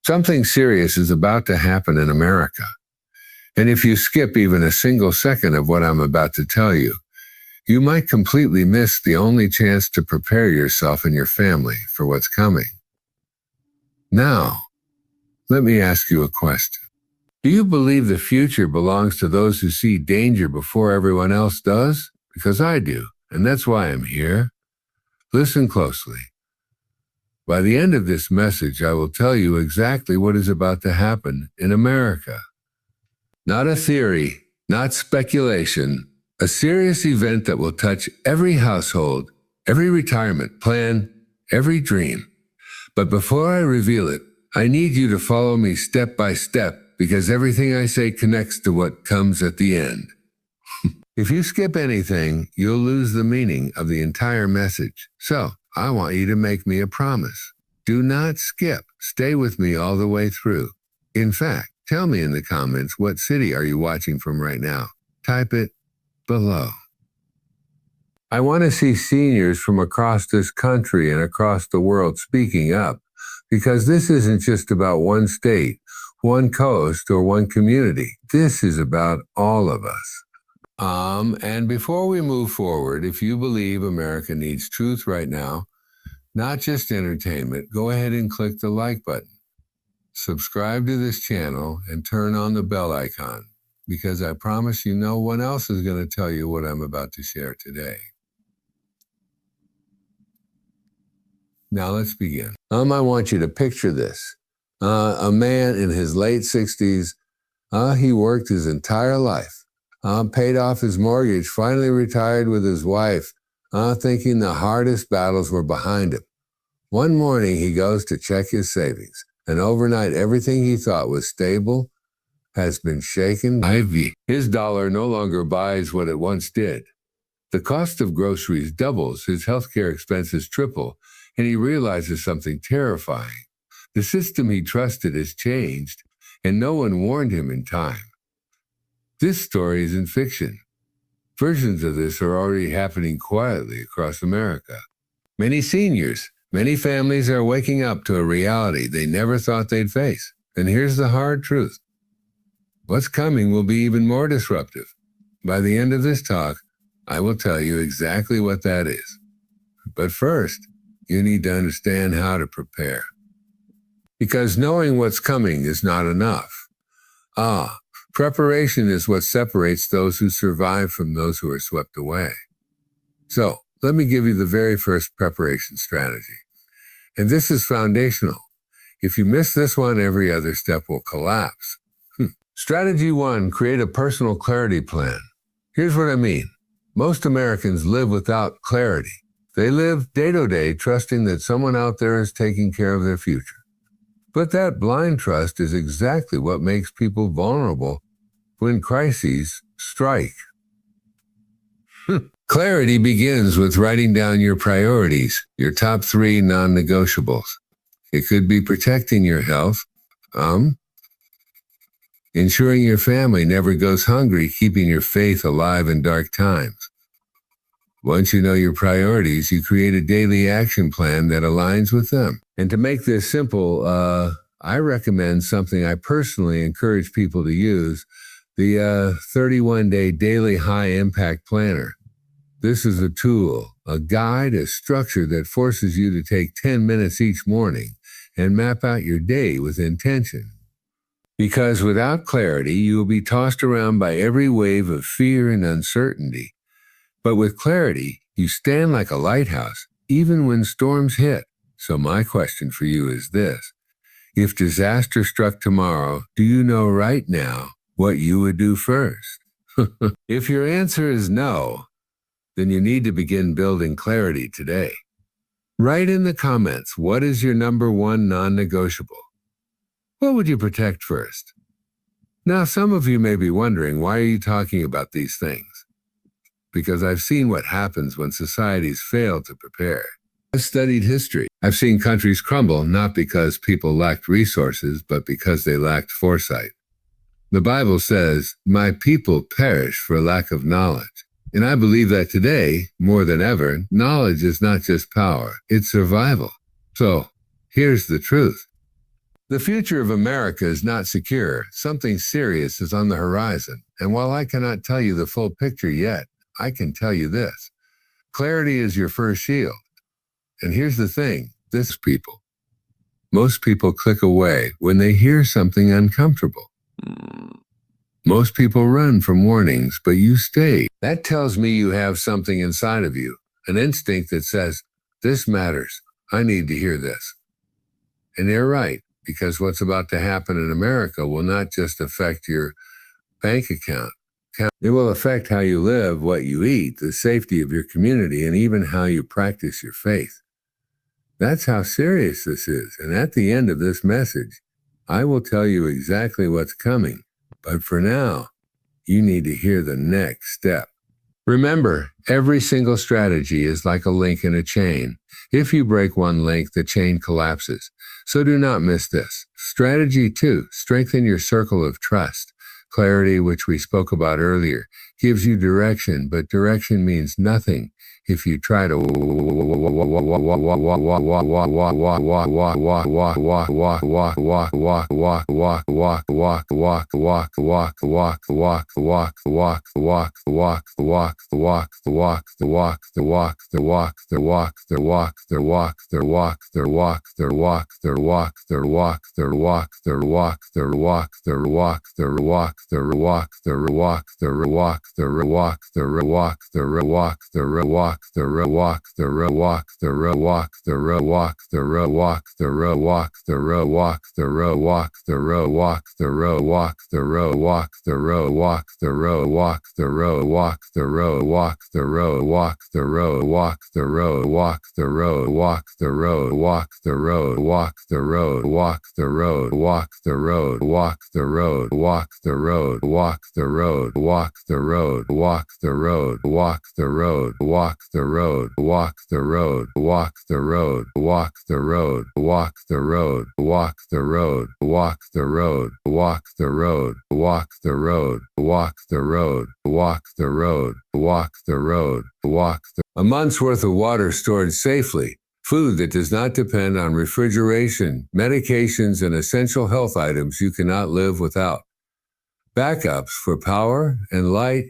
Something serious is about to happen in America. And if you skip even a single second of what I'm about to tell you, you might completely miss the only chance to prepare yourself and your family for what's coming. Now, let me ask you a question. Do you believe the future belongs to those who see danger before everyone else does? Because I do, and that's why I'm here. Listen closely. By the end of this message, I will tell you exactly what is about to happen in America. Not a theory, not speculation, a serious event that will touch every household, every retirement plan, every dream. But before I reveal it, I need you to follow me step by step because everything I say connects to what comes at the end. If you skip anything, you'll lose the meaning of the entire message. So, I want you to make me a promise. Do not skip. Stay with me all the way through. In fact, tell me in the comments what city are you watching from right now. Type it below. I want to see seniors from across this country and across the world speaking up, because this isn't just about one state, one coast, or one community. This is about all of us. And before we move forward, if you believe America needs truth right now, not just entertainment, go ahead and click the like button. Subscribe to this channel and turn on the bell icon, because I promise you no one else is going to tell you what I'm about to share today. Now let's begin. I want you to picture this. A man in his late 60s, he worked his entire life. Paid off his mortgage, finally retired with his wife, thinking the hardest battles were behind him. One morning, he goes to check his savings, and overnight, everything he thought was stable has been shaken. His dollar no longer buys what it once did. The cost of groceries doubles, his healthcare expenses triple, and he realizes something terrifying. The system he trusted has changed, and no one warned him in time. This story isn't fiction. Versions of this are already happening quietly across America. Many seniors, many families are waking up to a reality they never thought they'd face. And here's the hard truth. What's coming will be even more disruptive. By the end of this talk, I will tell you exactly what that is. But first, you need to understand how to prepare. Because knowing what's coming is not enough. Preparation is what separates those who survive from those who are swept away. So, let me give you the very first preparation strategy. And this is foundational. If you miss this one, every other step will collapse. Strategy 1, create a personal clarity plan. Here's what I mean. Most Americans live without clarity. They live day to day trusting that someone out there is taking care of their future. But that blind trust is exactly what makes people vulnerable when crises strike. Clarity begins with writing down your priorities, your top 3 non-negotiables. It could be protecting your health, ensuring your family never goes hungry, keeping your faith alive in dark times. Once you know your priorities, you create a daily action plan that aligns with them. And to make this simple, I recommend something I personally encourage people to use, the 31-day daily high-impact planner. This is a tool, a guide, a structure that forces you to take 10 minutes each morning and map out your day with intention. Because without clarity, you will be tossed around by every wave of fear and uncertainty. But with clarity, you stand like a lighthouse, even when storms hit. So my question for you is this. If disaster struck tomorrow, do you know right now what you would do first? If your answer is no, then you need to begin building clarity today. Write in the comments, what is your number 1 non-negotiable? What would you protect first? Now, some of you may be wondering, why are you talking about these things? Because I've seen what happens when societies fail to prepare. I've studied history. I've seen countries crumble not because people lacked resources, but because they lacked foresight. The Bible says, "My people perish for lack of knowledge." And I believe that today, more than ever, knowledge is not just power, it's survival. So, here's the truth. The future of America is not secure. Something serious is on the horizon. And while I cannot tell you the full picture yet, I can tell you this. Clarity is your first shield. And here's the thing, most people click away when they hear something uncomfortable. Most people run from warnings, but you stay. That tells me you have something inside of you, an instinct that says, this matters. I need to hear this. And they're right, because what's about to happen in America will not just affect your bank account. It will affect how you live, what you eat, the safety of your community, and even how you practice your faith. That's how serious this is. And at the end of this message, I will tell you exactly what's coming. But for now, you need to hear the next step. Remember, every single strategy is like a link in a chain. If you break one link, the chain collapses. So do not miss this. Strategy 2, strengthen your circle of trust. Clarity, which we spoke about earlier, gives you direction, but direction means nothing if you try to A month's worth of water stored safely, food that does not depend on refrigeration, medications, and essential health items you cannot live without. Backups for power and light.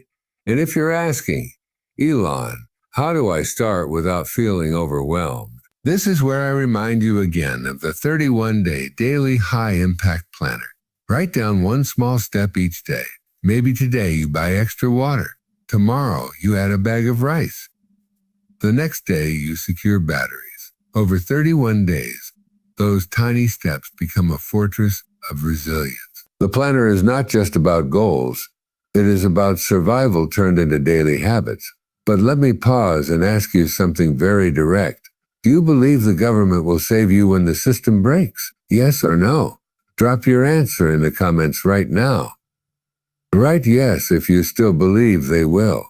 And if you're asking, Elon, how do I start without feeling overwhelmed? This is where I remind you again of the 31-day daily high-impact planner. Write down one small step each day. Maybe today you buy extra water. Tomorrow you add a bag of rice. The next day you secure batteries. Over 31 days, those tiny steps become a fortress of resilience. The planner is not just about goals. It is about survival turned into daily habits. But let me pause and ask you something very direct. Do you believe the government will save you when the system breaks? Yes or no? Drop your answer in the comments right now. Write yes if you still believe they will.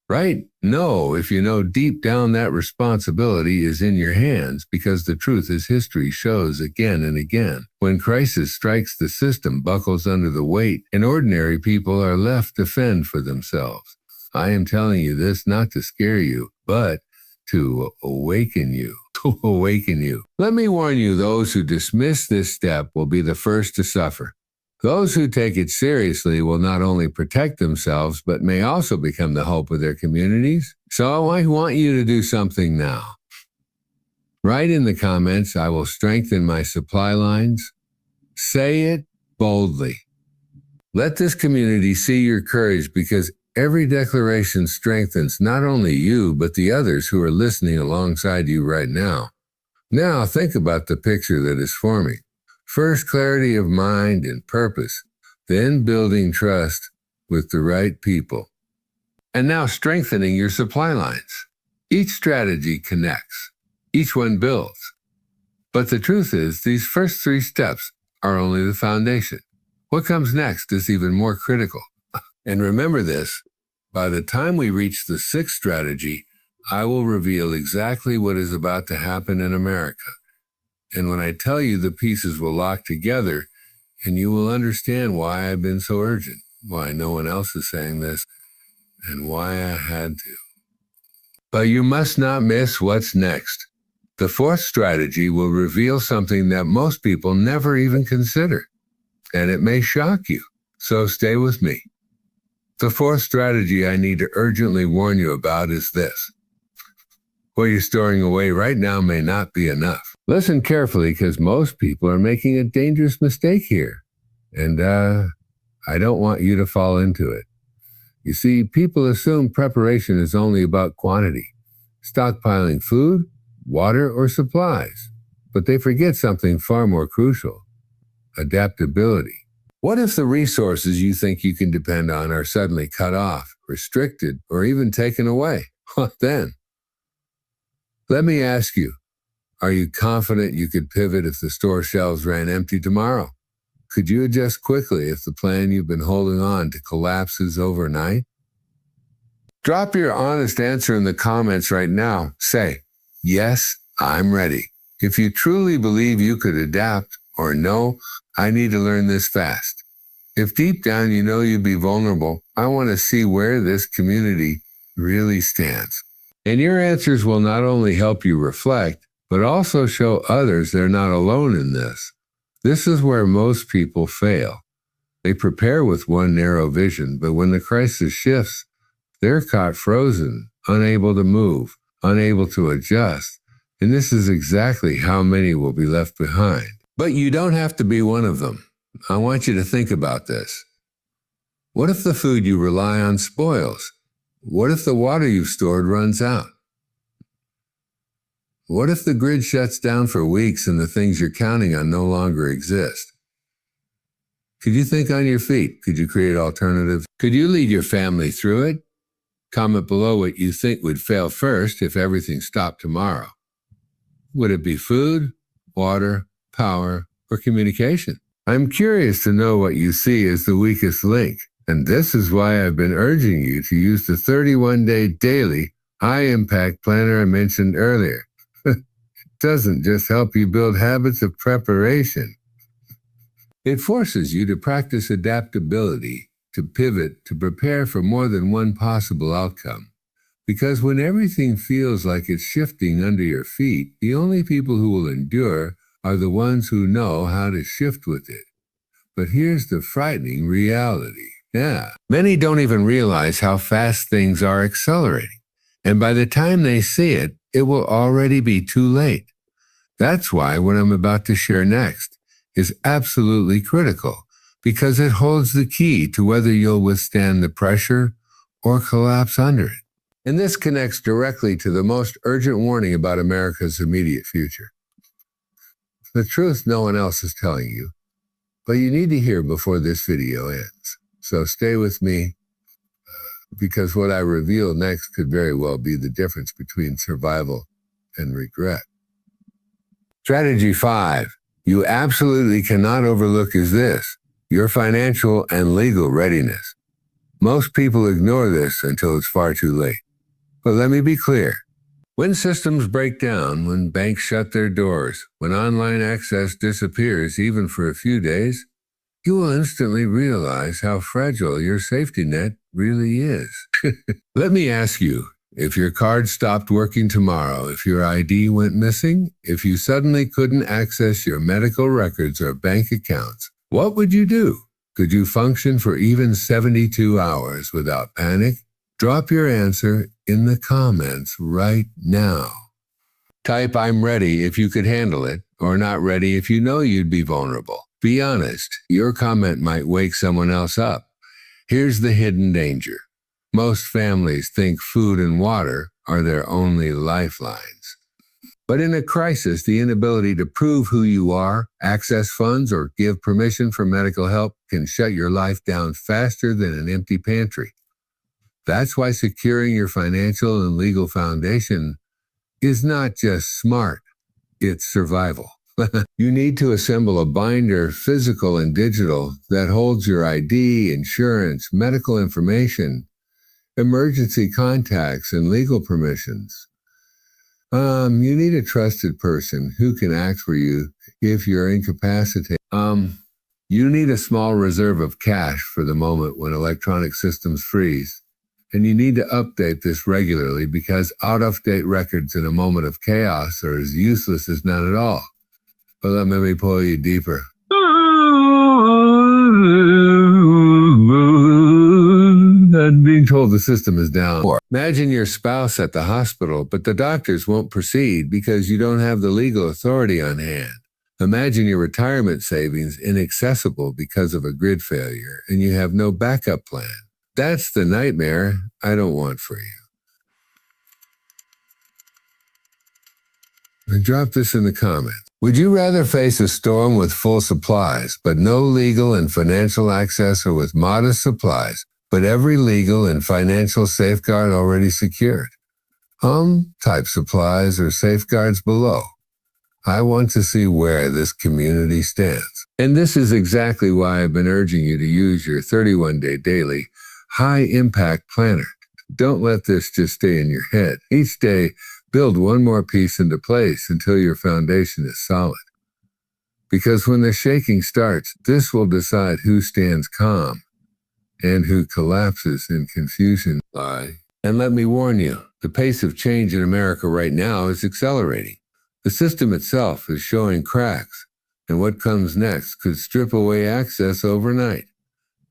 Write no if you know deep down that responsibility is in your hands, because the truth is history shows again and again. When crisis strikes, the system buckles under the weight and ordinary people are left to fend for themselves. I am telling you this not to scare you, but to awaken you. Let me warn you, those who dismiss this step will be the first to suffer. Those who take it seriously will not only protect themselves, but may also become the hope of their communities. So I want you to do something now. Write in the comments, I will strengthen my supply lines. Say it boldly. Let this community see your courage, because every declaration strengthens not only you, but the others who are listening alongside you right now. Now think about the picture that is forming. First, clarity of mind and purpose, then building trust with the right people. And now strengthening your supply lines. Each strategy connects. Each one builds. But the truth is, these first 3 steps are only the foundation. What comes next is even more critical. And remember this, by the time we reach the 6th strategy, I will reveal exactly what is about to happen in America. And when I tell you, the pieces will lock together, and you will understand why I've been so urgent, why no one else is saying this, and why I had to. But you must not miss what's next. The fourth strategy will reveal something that most people never even consider, and it may shock you, so stay with me. The fourth strategy I need to urgently warn you about is this. What you're storing away right now may not be enough. Listen carefully, because most people are making a dangerous mistake here, and I don't want you to fall into it. You see, people assume preparation is only about quantity, stockpiling food, water, or supplies, but they forget something far more crucial: adaptability. What if the resources you think you can depend on are suddenly cut off, restricted, or even taken away? What then? Let me ask you, are you confident you could pivot if the store shelves ran empty tomorrow? Could you adjust quickly if the plan you've been holding on to collapses overnight? Drop your honest answer in the comments right now. Say, yes, I'm ready. If you truly believe you could adapt, or no, I need to learn this fast. If deep down you know you'd be vulnerable, I want to see where this community really stands. And your answers will not only help you reflect, but also show others they're not alone in this. This is where most people fail. They prepare with one narrow vision, but when the crisis shifts, they're caught frozen, unable to move, unable to adjust, and this is exactly how many will be left behind. But you don't have to be one of them. I want you to think about this. What if the food you rely on spoils? What if the water you've stored runs out? What if the grid shuts down for weeks and the things you're counting on no longer exist? Could you think on your feet? Could you create alternatives? Could you lead your family through it? Comment below what you think would fail first if everything stopped tomorrow. Would it be food, water, power, or communication? I'm curious to know what you see as the weakest link, and this is why I've been urging you to use the 31-day daily high-impact planner I mentioned earlier. It doesn't just help you build habits of preparation. It forces you to practice adaptability, to pivot, to prepare for more than one possible outcome. Because when everything feels like it's shifting under your feet, the only people who will endure are the ones who know how to shift with it. But here's the frightening reality. Many don't even realize how fast things are accelerating. And by the time they see it, it will already be too late. That's why what I'm about to share next is absolutely critical, because it holds the key to whether you'll withstand the pressure or collapse under it. And this connects directly to the most urgent warning about America's immediate future. The truth no one else is telling you, but you need to hear before this video ends. So stay with me, because what I reveal next could very well be the difference between survival and regret. Strategy 5 you absolutely cannot overlook is this: your financial and legal readiness. Most people ignore this until it's far too late. But let me be clear. When systems break down, when banks shut their doors, when online access disappears even for a few days, you will instantly realize how fragile your safety net really is. Let me ask you, if your card stopped working tomorrow, if your ID went missing, if you suddenly couldn't access your medical records or bank accounts, what would you do? Could you function for even 72 hours without panic? Drop your answer in the comments right now. Type "I'm ready" if you could handle it, or "not ready" if you know you'd be vulnerable. Be honest, your comment might wake someone else up. Here's the hidden danger. Most families think food and water are their only lifelines. But in a crisis, the inability to prove who you are, access funds, or give permission for medical help can shut your life down faster than an empty pantry. That's why securing your financial and legal foundation is not just smart, it's survival. You need to assemble a binder, physical and digital, that holds your ID, insurance, medical information, emergency contacts, and legal permissions. You need a trusted person who can act for you if you're incapacitated. You need a small reserve of cash for the moment when electronic systems freeze. And you need to update this regularly because out-of-date records in a moment of chaos are as useless as none at all. But let me pull you deeper. And being told the system is down. Imagine your spouse at the hospital, but the doctors won't proceed because you don't have the legal authority on hand. Imagine your retirement savings inaccessible because of a grid failure and you have no backup plan. That's the nightmare I don't want for you. And drop this in the comments. Would you rather face a storm with full supplies, but no legal and financial access, or with modest supplies, but every legal and financial safeguard already secured? Type supplies or safeguards below. I want to see where this community stands. And this is exactly why I've been urging you to use your 31-day daily high-impact planner. Don't let this just stay in your head. Each day, build one more piece into place until your foundation is solid. Because when the shaking starts, this will decide who stands calm and who collapses in confusion. And let me warn you, the pace of change in America right now is accelerating. The system itself is showing cracks, and what comes next could strip away access overnight.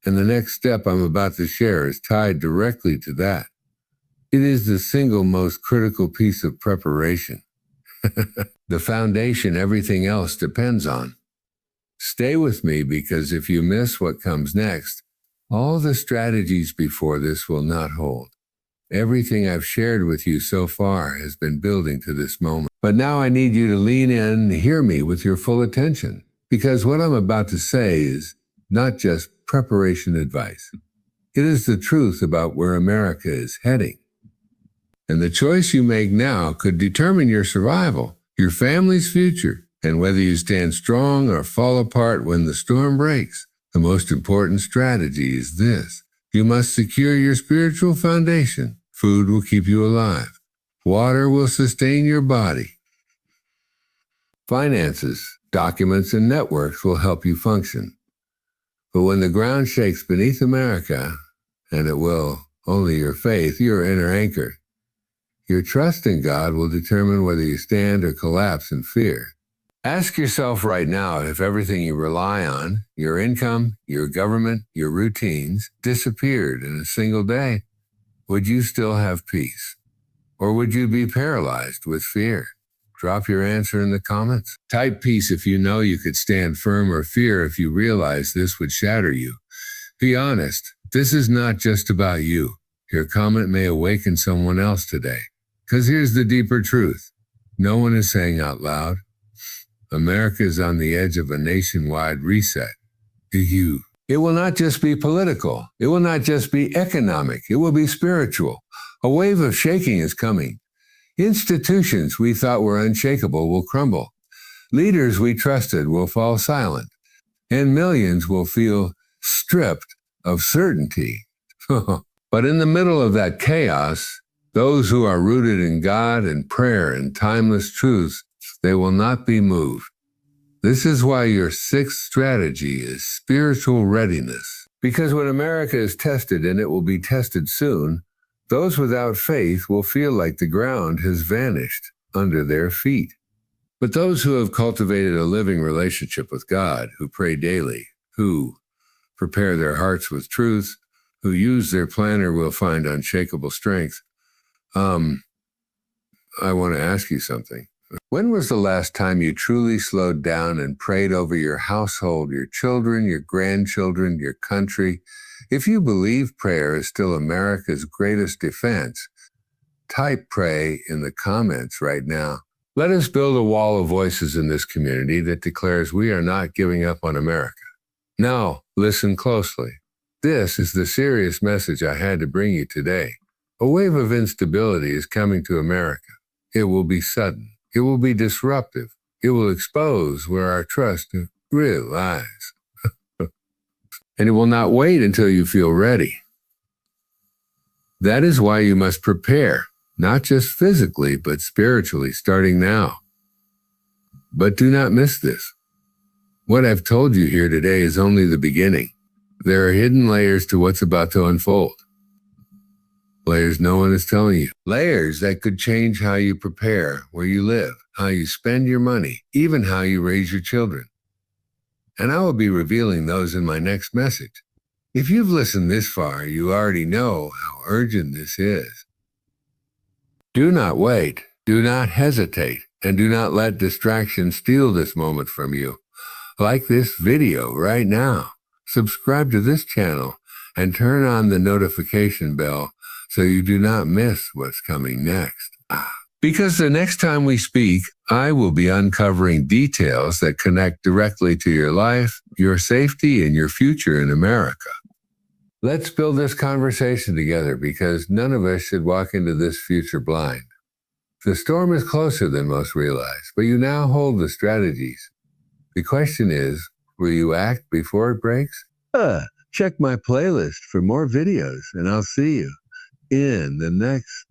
And the next step I'm about to share is tied directly to that. It is the single most critical piece of preparation. The foundation everything else depends on. Stay with me, because if you miss what comes next, all the strategies before this will not hold. Everything I've shared with you so far has been building to this moment. But now I need you to lean in and hear me with your full attention, because what I'm about to say is not just preparation advice. It is the truth about where America is heading. And the choice you make now could determine your survival, your family's future, and whether you stand strong or fall apart when the storm breaks. The most important strategy is this. You must secure your spiritual foundation. Food will keep you alive. Water will sustain your body. Finances, documents, and networks will help you function. But when the ground shakes beneath America, and it will, only your faith, your inner anchor, your trust in God will determine whether you stand or collapse in fear. Ask yourself right now if everything you rely on, your income, your government, your routines, disappeared in a single day. Would you still have peace? Or would you be paralyzed with fear? Drop your answer in the comments. Type peace if you know you could stand firm, or fear if you realize this would shatter you. Be honest. This is not just about you. Your comment may awaken someone else today. Because here's the deeper truth. No one is saying out loud, America is on the edge of a nationwide reset. You. It will not just be political. It will not just be economic. It will be spiritual. A wave of shaking is coming. Institutions we thought were unshakable will crumble. Leaders we trusted will fall silent. And millions will feel stripped of certainty. But in the middle of that chaos, those who are rooted in God and prayer and timeless truths, they will not be moved. This is why your sixth strategy is spiritual readiness. Because when America is tested, and it will be tested soon, those without faith will feel like the ground has vanished under their feet. But those who have cultivated a living relationship with God, who pray daily, who prepare their hearts with truth, who use their planner, will find unshakable strength. I want to ask you something. When was the last time you truly slowed down and prayed over your household, your children, your grandchildren, your country? If you believe prayer is still America's greatest defense, type pray in the comments right now. Let us build a wall of voices in this community that declares we are not giving up on America. Now, listen closely. This is the serious message I had to bring you today. A wave of instability is coming to America. It will be sudden. It will be disruptive. It will expose where our trust really lies. And it will not wait until you feel ready. That is why you must prepare, not just physically, but spiritually, starting now. But do not miss this. What I've told you here today is only the beginning. There are hidden layers to what's about to unfold. Layers no one is telling you. Layers that could change how you prepare, where you live, how you spend your money, even how you raise your children. And I will be revealing those in my next message. If you've listened this far, you already know how urgent this is. Do not wait, do not hesitate, and do not let distractions steal this moment from you. Like this video right now. Subscribe to this channel and turn on the notification bell so you do not miss what's coming next. Because the next time we speak, I will be uncovering details that connect directly to your life, your safety, and your future in America. Let's build this conversation together because none of us should walk into this future blind. The storm is closer than most realize, but you now hold the strategies. The question is, will you act before it breaks? Check my playlist for more videos, and I'll see you in the next